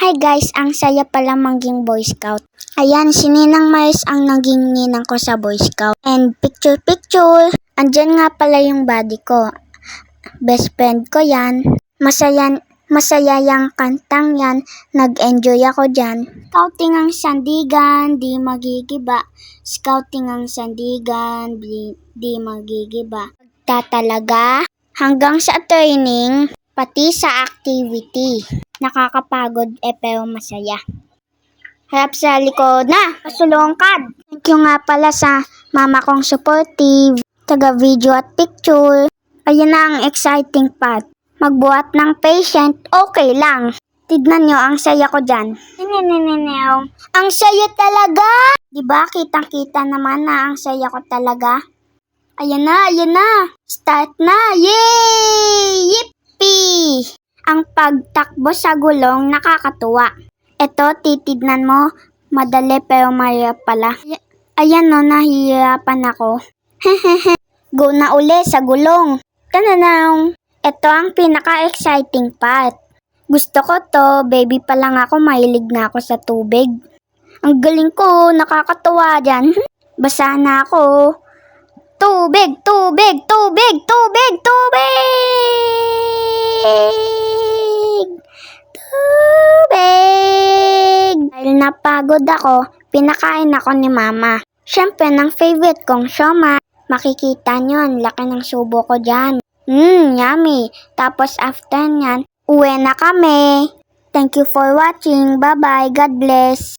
Hi guys, ang saya pala maging Boy Scout. Ayan, si Ninang Mars ang naging ninang ko sa Boy Scout. And picture. Andyan nga pala yung buddy ko. Best friend ko yan. Masaya yung kantang yan. Nag-enjoy ako dyan. Scouting ang sandigan, di magigiba. Scouting ang sandigan, di magigiba. Tatalaga hanggang sa training, pati sa activity. Nakakapagod pero masaya. Harap sa likod na, pasulongkad. Thank you nga pala sa mama kong supportive, taga-video at picture. Ayan na ang exciting part. Magbuhat ng patient, okay lang. Tignan nyo, ang saya ko dyan. Ang saya talaga! Diba, kitang-kita naman na ang saya ko talaga. Ayan na. Start na. Yay! Yippee! Ang pagtakbo sa gulong nakakatuwa. Eto, titignan mo, madali pero mahirap pala. Ayan no, nahihirapan ako. Go na uli sa gulong. Tananaw! Ito ang pinaka-exciting part. Gusto ko to, baby pa lang ako, mahilig na ako sa tubig. Ang galing ko, nakakatuwa dyan. Basa na ako. Tubig! Dahil napagod ako, pinakain ako ni mama. Siyempre, ng favorite kong siomai. Makikita nyo, ang laki ng subo ko dyan. Yummy. Tapos after nyan, uwi na kami. Thank you for watching. Bye-bye. God bless.